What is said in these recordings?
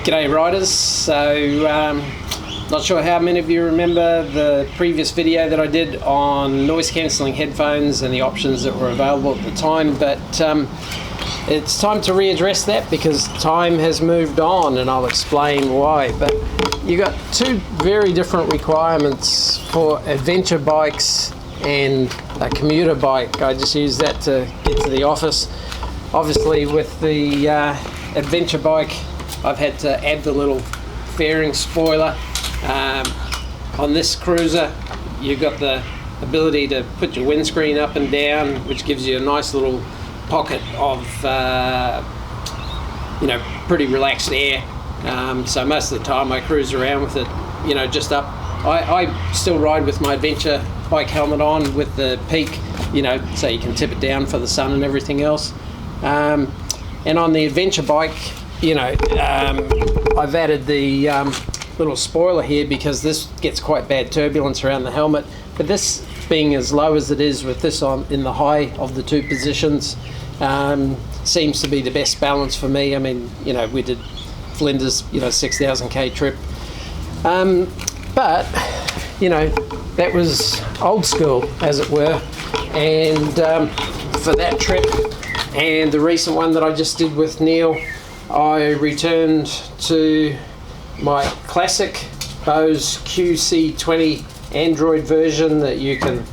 G'day riders. So not sure how many of you remember the previous video that I did on noise cancelling headphones and the options that were available at the time, but it's time to readdress that because time has moved on, and I'll explain why. But you got two very different requirements for adventure bikes and a commuter bike. I just use that to get to the office. Obviously with the adventure bike, I've had to add the little fairing spoiler. On this cruiser, you've got the ability to put your windscreen up and down, which gives you a nice little pocket of pretty relaxed air. So most of the time I cruise around with it, just up. I still ride with my adventure bike helmet on with the peak, so you can tip it down for the sun and everything else. And on the adventure bike, I've added the little spoiler here because this gets quite bad turbulence around the helmet. But this being as low as it is with this on in the high of the two positions seems to be the best balance for me. I mean, we did Flinders, 6,000k trip. But that was old school, as it were. And for that trip and the recent one that I just did with Neil, I returned to my classic Bose QC20 Android version that you can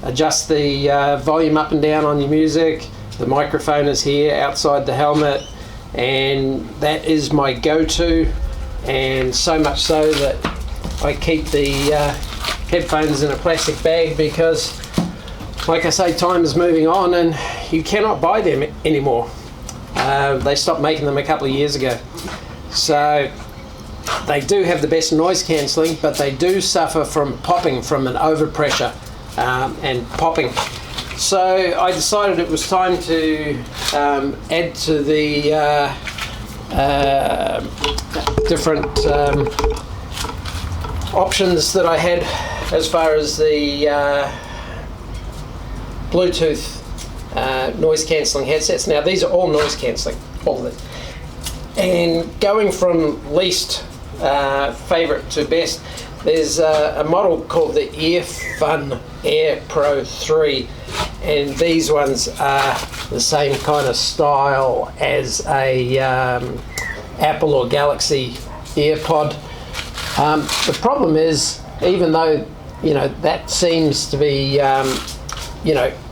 adjust the volume up and down on your music. The microphone is here outside the helmet, and that is my go-to, and so much so that I keep the headphones in a plastic bag because, like I say, time is moving on and you cannot buy them anymore. They stopped making them a couple of years ago. So they do have the best noise cancelling, but they do suffer from popping from an overpressure and popping. So I decided it was time to add to the different options that I had as far as the Bluetooth noise cancelling headsets. Now these are all noise cancelling, all of it. And going from least favourite to best, there's a model called the Earfun Air Pro 3, and these ones are the same kind of style as a Apple or Galaxy AirPod. The problem is, even though that seems to be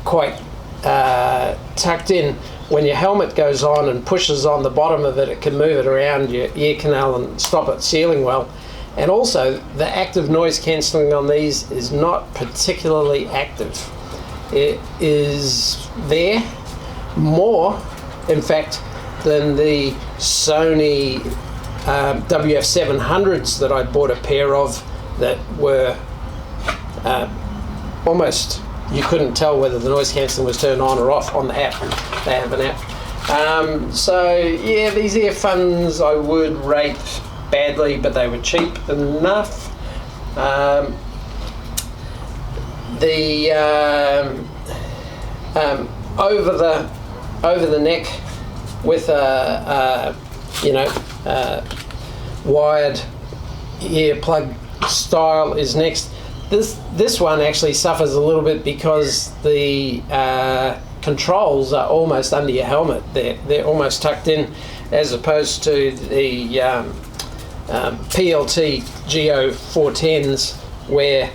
quite tucked in, when your helmet goes on and pushes on the bottom of it, it can move it around your ear canal and stop it sealing well. And also, the active noise cancelling on these is not particularly active. It is there more, in fact, than the Sony WF1000s that I bought a pair of that were almost, you couldn't tell whether the noise cancelling was turned on or off on the app. They have an app. So yeah, these earphones I would rate badly, but they were cheap enough. The over the neck with a wired ear plug style is next. This one actually suffers a little bit because the controls are almost under your helmet. They're almost tucked in, as opposed to the PLT GO410s where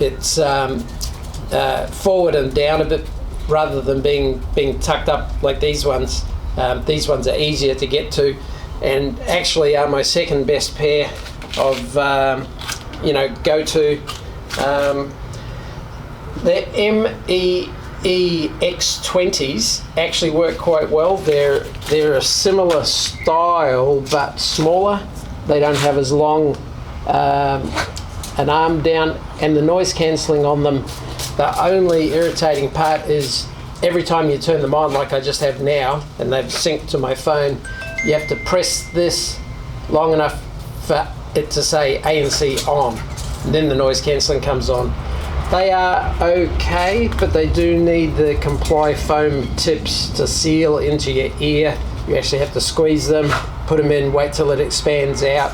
it's forward and down a bit rather than being tucked up like these ones. These ones are easier to get to, and actually are my second best pair of go-to. The Mee X20s actually work quite well. They're a similar style but smaller. They don't have as long an arm down, and the noise cancelling on them, the only irritating part is every time you turn them on, like I just have now, and they've synced to my phone, you have to press this long enough for it to say ANC on, and then the noise cancelling comes on. They are okay, but they do need the comply foam tips to seal into your ear You actually have to squeeze them, put them in, wait till it expands out,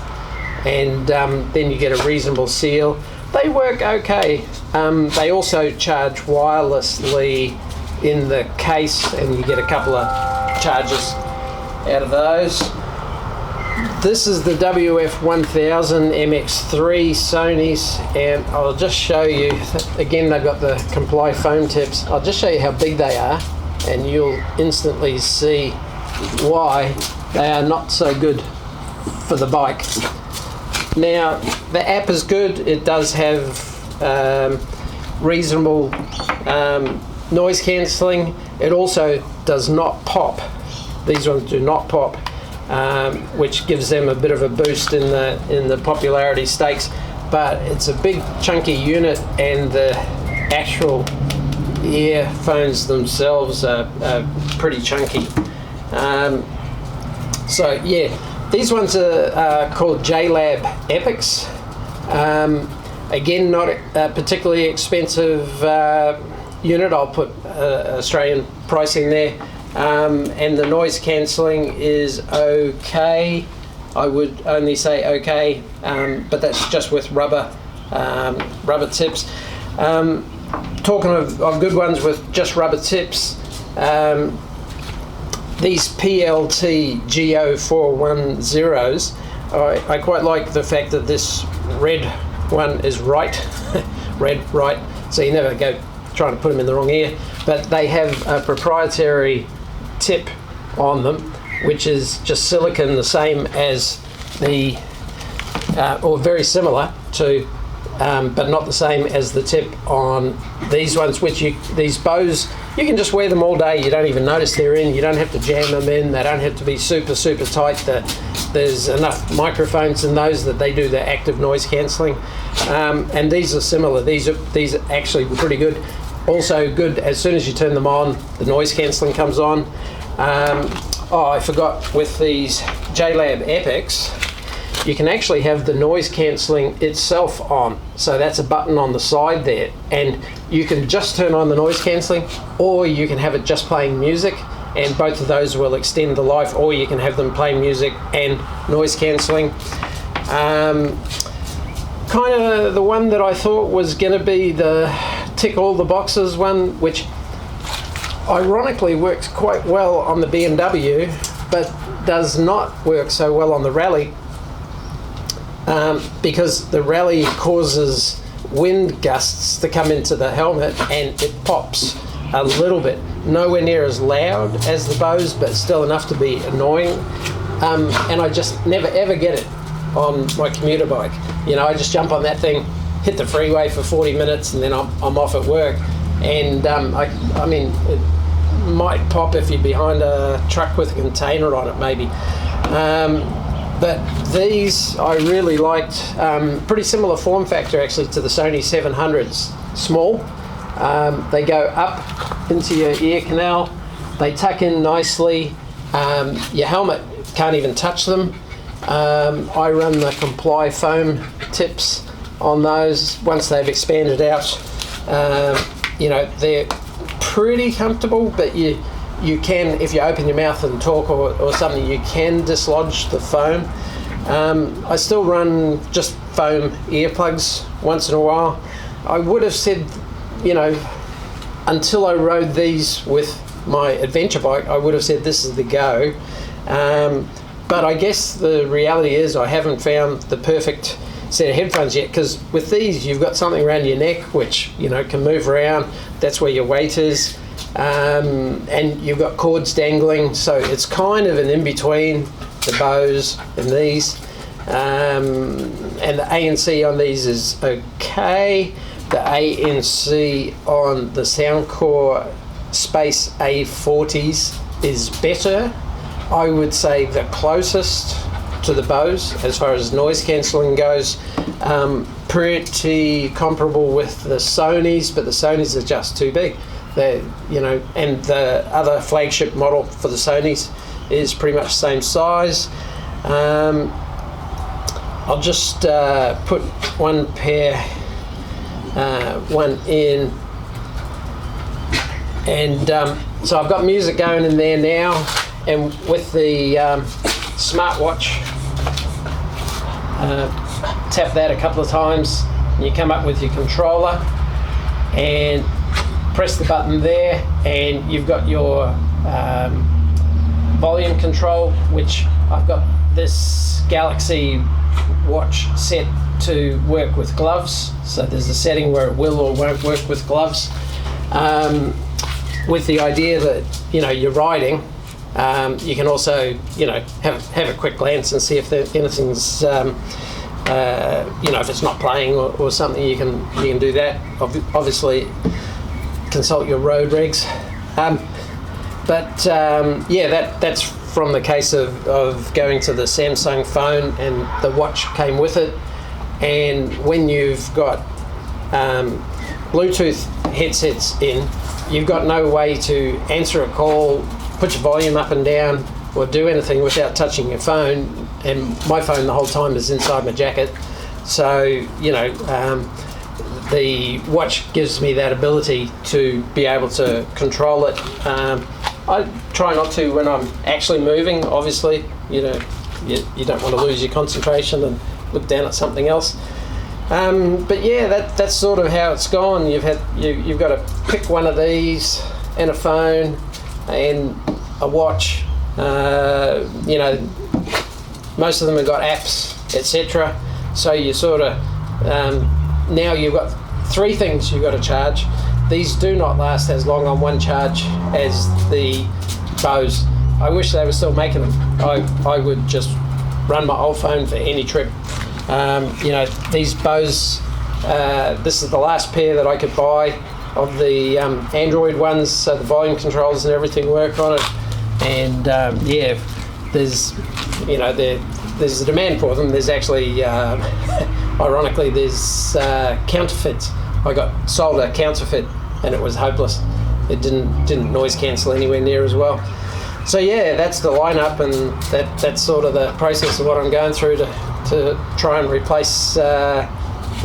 and then you get a reasonable seal. They work okay. They also charge wirelessly in the case, and you get a couple of charges out of those. This is the WF1000XM3 Sony's, and I'll just show you, again they've got the comply foam tips. I'll just show you how big they are, and you'll instantly see why they are not so good for the bike. Now, the app is good. It does have reasonable noise cancelling. It also does not pop. These ones do not pop, which gives them a bit of a boost in the popularity stakes. But it's a big chunky unit, and the actual earphones themselves are pretty chunky. So yeah, these ones are called JLab Epics. Again, not a particularly expensive unit. I'll put Australian pricing there. And the noise cancelling is okay. I would only say okay, but that's just with rubber tips. Talking of good ones with just rubber tips, these PLT GO410s, I quite like the fact that this red one is right, red, right, so you never go trying to put them in the wrong ear, but they have a proprietary tip on them, which is just silicone, the same as the, or very similar to, but not the same as the tip on these ones, these Bose, you can just wear them all day. You don't even notice they're in. You don't have to jam them in. They don't have to be super, super tight. There's enough microphones in those that they do the active noise cancelling. And these are similar. These are actually pretty good. Also good, as soon as you turn them on, the noise cancelling comes on. I forgot, with these JLab Epics, you can actually have the noise cancelling itself on. So that's a button on the side there, and you can just turn on the noise cancelling, or you can have it just playing music, and both of those will extend the life, or you can have them playing music and noise cancelling. Kind of the one that I thought was going to be the tick all the boxes one, which ironically works quite well on the BMW, but does not work so well on the Rally, because the Rally causes wind gusts to come into the helmet, and it pops a little bit. Nowhere near as loud as the Bose, but still enough to be annoying. And I just never ever get it on my commuter bike. You know, I just jump on that thing, hit the freeway for 40 minutes, and then I'm off at work. And I mean, it might pop if you're behind a truck with a container on it, maybe. But these I really liked. Pretty similar form factor actually to the Sony 700s. Small. They go up into your ear canal. They tuck in nicely. Your helmet can't even touch them. I run the comply foam tips on those. Once they've expanded out, you know, they're pretty comfortable, but you can, if you open your mouth and talk or something, you can dislodge the foam. I still run just foam earplugs once in a while. I would have said, you know, until I rode these with my adventure bike, I would have said this is the go. But I guess the reality is I haven't found the perfect set of headphones yet, because with these you've got something around your neck which, you know, can move around. That's where your weight is, and you've got cords dangling, so it's kind of an in-between the Bose and these. And the ANC on these is okay. The ANC on the Soundcore Space A40s is better. I would say the closest to the Bose as far as noise cancelling goes. Pretty comparable with the Sonys, but the Sonys are just too big. They're, you know, and the other flagship model for the Sonys is pretty much the same size. I'll just put one pair, one in, and so I've got music going in there now, and with the smartwatch, tap that a couple of times, and you come up with your controller, and press the button there, and you've got your volume control, which I've got this Galaxy watch set to work with gloves, so there's a setting where it will or won't work with gloves, with the idea that, you know, you're riding, you can also, you know, have a quick glance and see if anything's you know, if it's not playing or something. You can do that. Obviously consult your road regs, yeah, that's from the case of going to the Samsung phone, and the watch came with it. And when you've got Bluetooth headsets in, you've got no way to answer a call, put your volume up and down, or do anything without touching your phone. And my phone the whole time is inside my jacket, so, you know, the watch gives me that ability to be able to control it. I try not to when I'm actually moving, obviously. You know, you don't want to lose your concentration and look down at something else. But yeah, that's sort of how it's gone. You've got to pick one of these and a phone and a watch. You know, most of them have got apps, etc. So you sort of now you've got three things you've got to charge. These do not last as long on one charge as the Bose. I wish they were still making them. I would just run my old phone for any trip. You know, these Bose, this is the last pair that I could buy of the Android ones, so the volume controls and everything work on it. And yeah, there's, you know, there's a demand for them. There's actually, ironically, there's counterfeits. I got sold a counterfeit, and it was hopeless. It didn't noise cancel anywhere near as well. So yeah, that's the lineup, and that's sort of the process of what I'm going through to try and replace the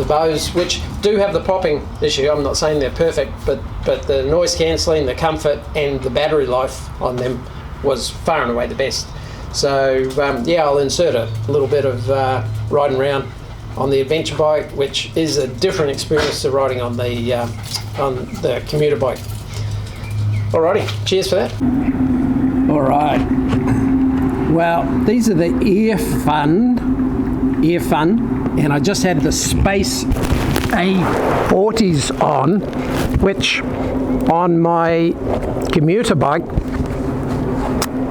Bose, which do have the popping issue. I'm not saying they're perfect, but the noise cancelling, the comfort, and the battery life on them was far and away the best. So yeah, I'll insert a little bit of riding around on the adventure bike, which is a different experience to riding on the commuter bike. Alrighty, cheers for that. Alright, well, these are the Earfun, and I just had the Space A40s on, which on my commuter bike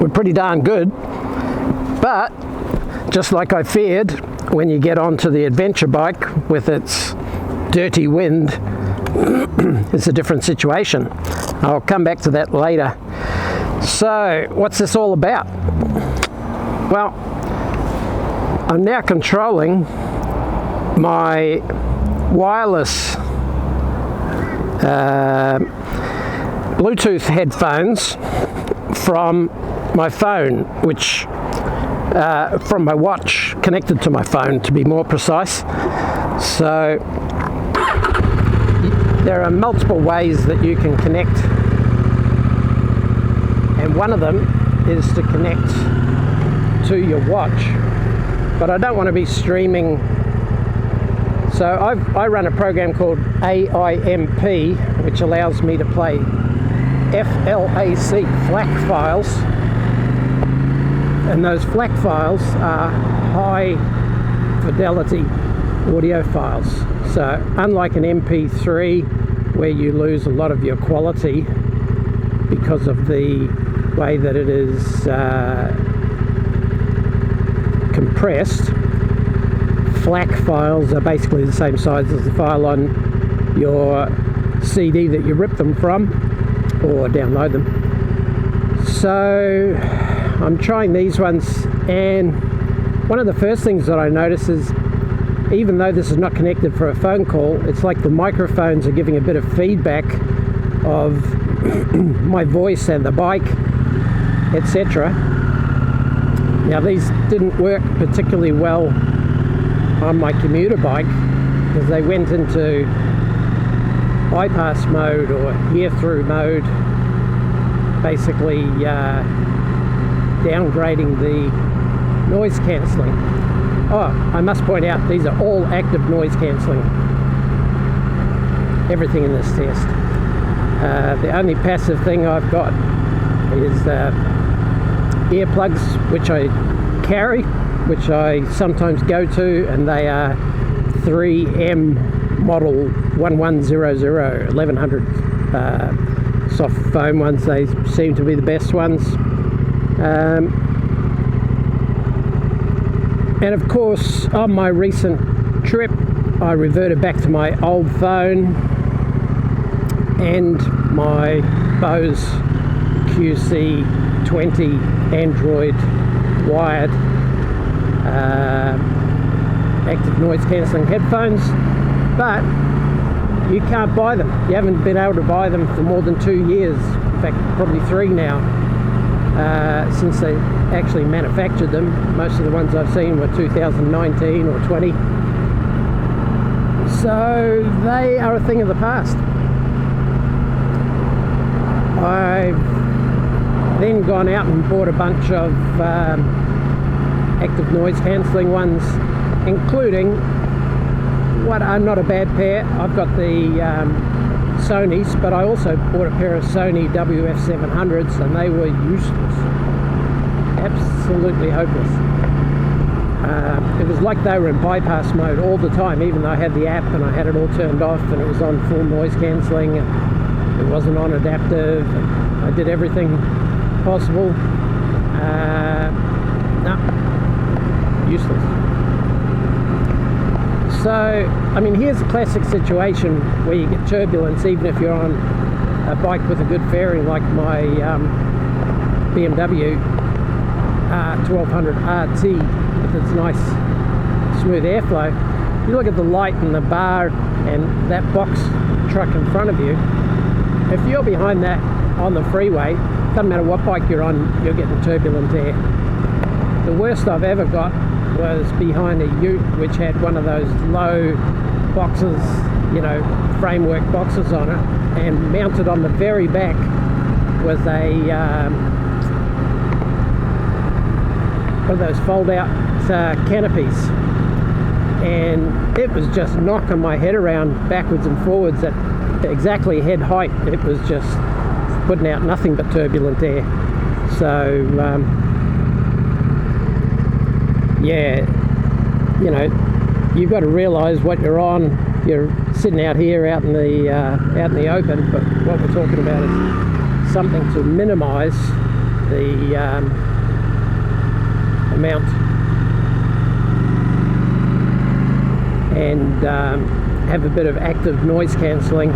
were pretty darn good, but just like I feared, when you get onto the adventure bike with its dirty wind, it's a different situation. I'll come back to that later. So, what's this all about? Well, I'm now controlling my wireless Bluetooth headphones from my phone, which from my watch connected to my phone, to be more precise. So there are multiple ways that you can connect, and one of them is to connect to your watch, but I don't want to be streaming. So I run a program called AIMP, which allows me to play FLAC, FLAC files, and those FLAC files are high fidelity audio files. So unlike an MP3 where you lose a lot of your quality because of the way that it is compressed, FLAC files are basically the same size as the file on your CD that you rip them from or download them. So I'm trying these ones, and one of the first things that I notice is, even though this is not connected for a phone call, it's like the microphones are giving a bit of feedback of my voice and the bike, etc. Now these didn't work particularly well on my commuter bike because they went into bypass mode or hear-through mode, basically downgrading the noise cancelling. Oh, I must point out, these are all active noise cancelling. Everything in this test. The only passive thing I've got is earplugs, which I carry, which I sometimes go to, and they are 3M model 1100 1100 soft foam ones. They seem to be the best ones. And of course, on my recent trip, I reverted back to my old phone and my Bose QC20 Android wired active noise cancelling headphones, but you can't buy them. You haven't been able to buy them for more than 2 years, in fact probably 3 now, since they actually manufactured them. Most of the ones I've seen were 2019 or 20, so they are a thing of the past. I've then gone out and bought a bunch of active noise cancelling ones, including what are not a bad pair. I've got the Sonys, but I also bought a pair of Sony WF1000s, and they were useless. Absolutely hopeless. It was like they were in bypass mode all the time, even though I had the app and I had it all turned off and it was on full noise cancelling. It wasn't on adaptive. I did everything possible. No, useless. So, I mean, here's a classic situation where you get turbulence even if you're on a bike with a good fairing, like my BMW 1200 RT with its nice smooth airflow. You look at the light and the bar and that box truck in front of you. If you're behind that on the freeway, doesn't matter what bike you're on, you're getting turbulent air. The worst I've ever got was behind a ute which had one of those low boxes, you know, framework boxes on it, and mounted on the very back was a one of those fold out canopies, and it was just knocking my head around backwards and forwards at exactly head height. It was just putting out nothing but turbulent air. So yeah, you know, you've got to realize what you're on. You're sitting out here out in the open, but what we're talking about is something to minimize the amount and have a bit of active noise cancelling.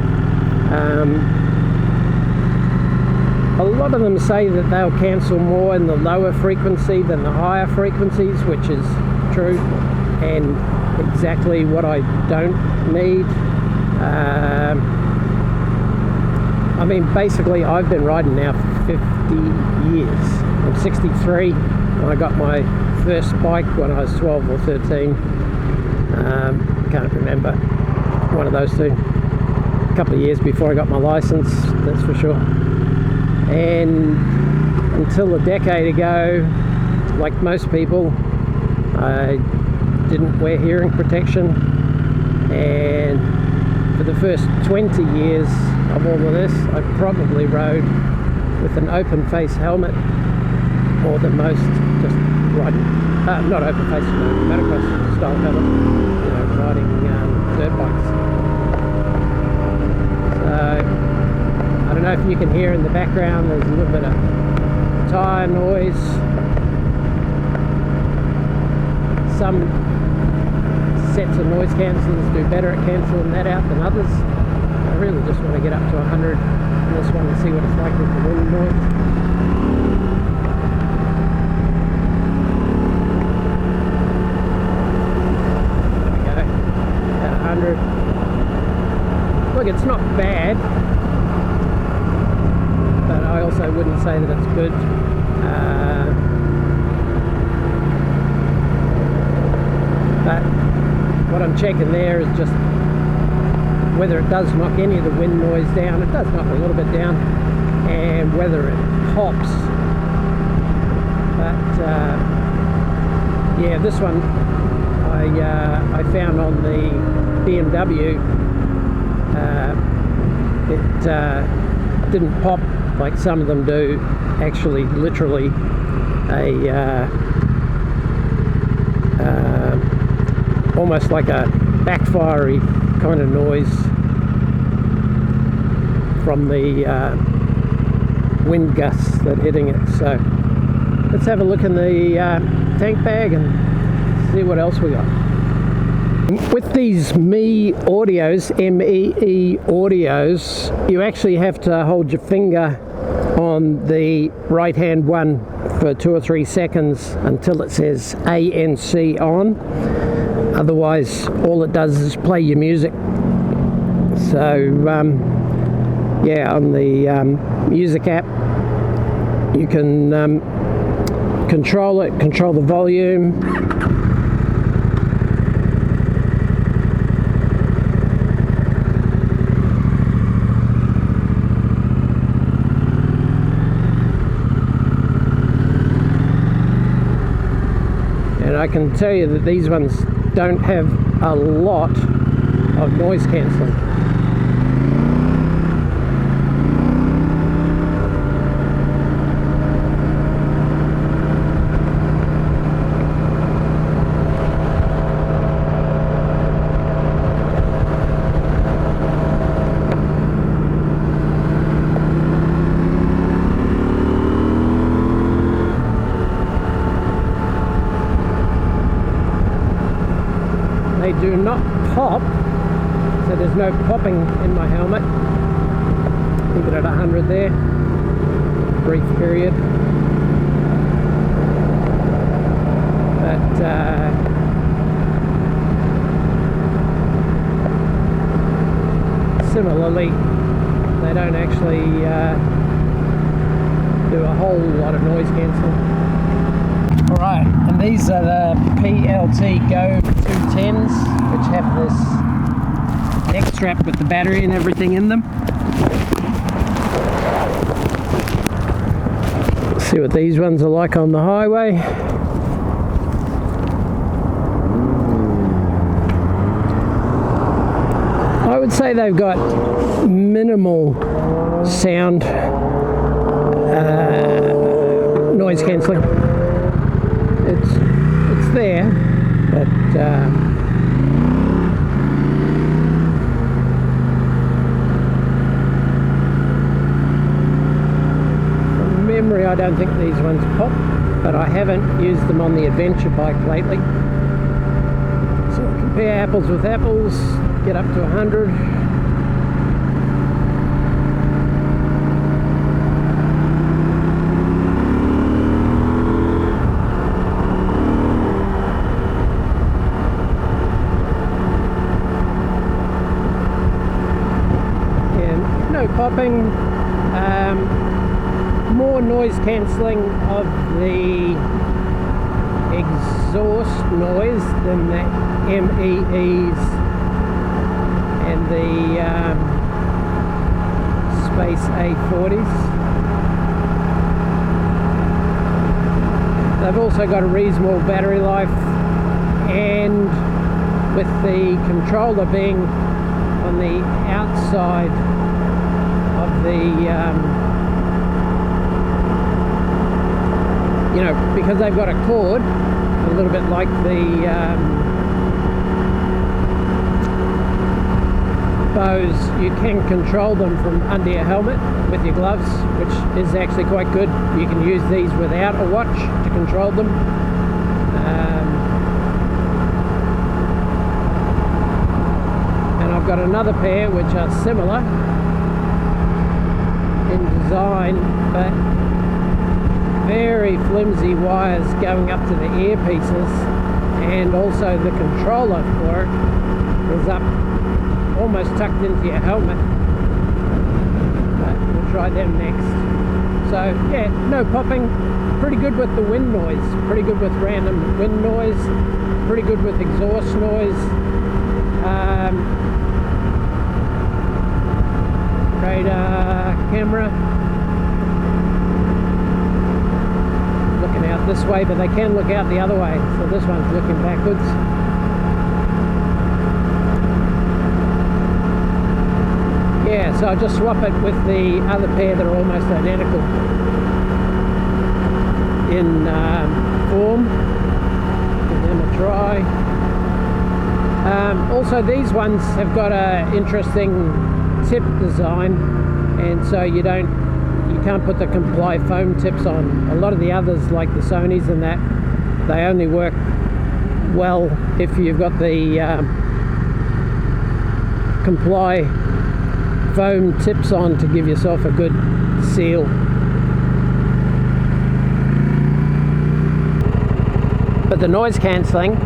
A lot of them say that they'll cancel more in the lower frequency than the higher frequencies, which is true and exactly what I don't need. I mean, basically I've been riding now for 50 years. I'm 63. I got my first bike when I was 12 or 13. Can't remember, one of those two. A couple of years before I got my license, that's for sure. And until a decade ago, like most people, I didn't wear hearing protection, and for the first 20 years of all of this, I probably rode with an open face helmet more than most, just riding, not open face, motocross style helmet, you know, riding dirt bikes. So I don't know if you can hear in the background, there's a little bit of tyre noise. Some sets of noise cancellers do better at cancelling that out than others. I really just want to get up to 100 in this one and see what it's like with the wind noise. There we go, at 100. Look, it's not bad, but I also wouldn't say that it's good. But what I'm checking there is just whether it does knock any of the wind noise down. It does knock a little bit down, and whether it pops. Yeah, this one I found on the BMW. It didn't pop like some of them do. Actually, literally almost like a backfirey kind of noise from the wind gusts that hitting it. So let's have a look in the tank bag and see what else we got. With these Mee Audios, M-E-E Audios, you actually have to hold your finger on the right hand one for 2 or 3 seconds until it says ANC on. Otherwise, all it does is play your music. So yeah, on the music app you can control it, control the volume. And I can tell you that these ones don't have a lot of noise cancelling. They do not pop, so there's no popping in my helmet. Leave it at 100 there, brief period. But similarly, they don't actually do a whole lot of noise cancelling. Alright, and these are the PLT Go 210s, which have this neck strap with the battery and everything in them. Let's see what these ones are like on the highway. I would say they've got minimal sound noise cancelling. It's there, but from memory I don't think these ones pop, but I haven't used them on the adventure bike lately. So compare apples with apples, get up to 100. Popping, more noise cancelling of the exhaust noise than the MEEs and the Space A40s. They've also got a reasonable battery life, and with the controller being on the outside of the, you know, because they've got a cord, a little bit like the Bose, you can control them from under your helmet with your gloves, which is actually quite good. You can use these without a watch to control them. And I've got another pair which are similar in design, but very flimsy wires going up to the earpieces, and also the controller for it is up almost tucked into your helmet. But we'll try them next. So yeah, no popping, pretty good with the wind noise, pretty good with random wind noise, pretty good with exhaust noise. Radar camera looking out out this way, but they can look out the other way. So this one's looking backwards. Yeah, so I'll just swap it with the other pair that are almost identical in form. Give them a try. Also, these ones have got a interesting tip design, and so you can't put the comply foam tips on. A lot of the others, like the Sonys and that, they only work well if you've got the comply foam tips on to give yourself a good seal. But the noise cancelling,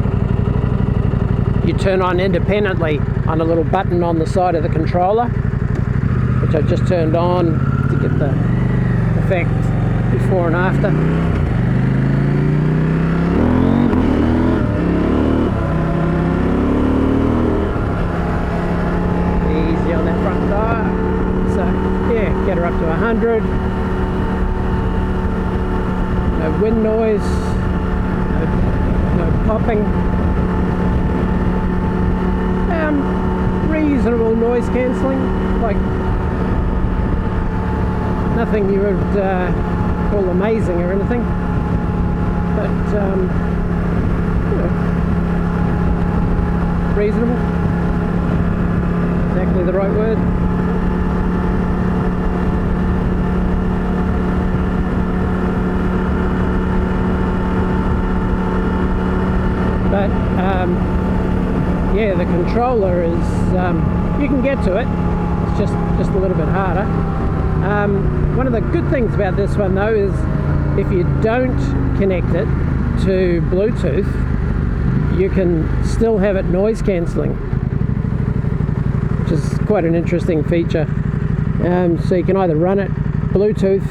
you turn on independently on a little button on the side of the controller, which I just turned on to get the effect before and after. Easy on that front tire. So yeah, get her up to 100. No wind noise, no popping. Reasonable noise cancelling, like nothing you would call amazing or anything, but you know, reasonable, exactly the right word. But yeah, the controller is, you can get to it, it's just a little bit harder. One of the good things about this one though is if you don't connect it to Bluetooth, you can still have it noise cancelling, which is quite an interesting feature. So you can either run it Bluetooth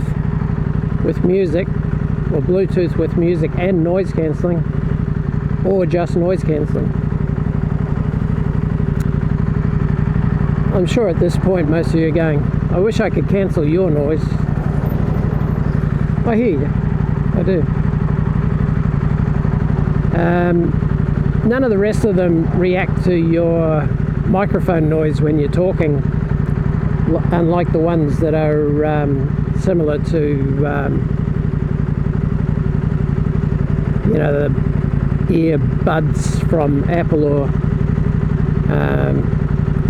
with music, or Bluetooth with music and noise cancelling, or just noise cancelling. I'm sure at this point most of you are going, I wish I could cancel your noise. I hear you, I do. None of the rest of them react to your microphone noise when you're talking, unlike the ones that are similar to you know, the earbuds from Apple or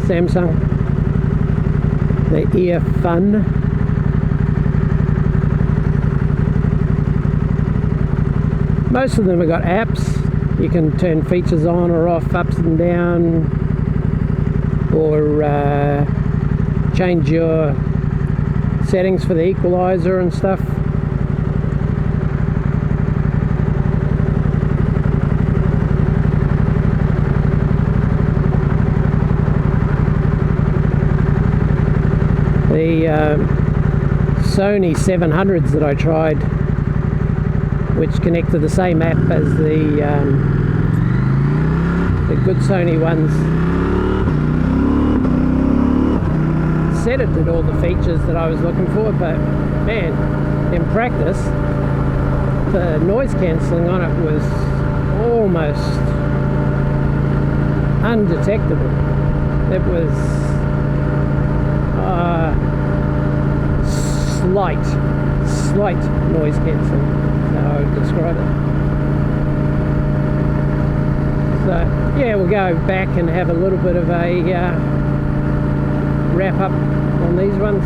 Samsung, the Earfun. Most of them have got apps. You can turn features on or off, ups and down, or change your settings for the equalizer and stuff. The Sony 700s that I tried, which connect to the same app as the good Sony ones, said it did all the features that I was looking for, but man, in practice the noise cancelling on it was almost undetectable. It was slight noise cancelling, how I would describe it. So yeah, we'll go back and have a little bit of a wrap up on these ones.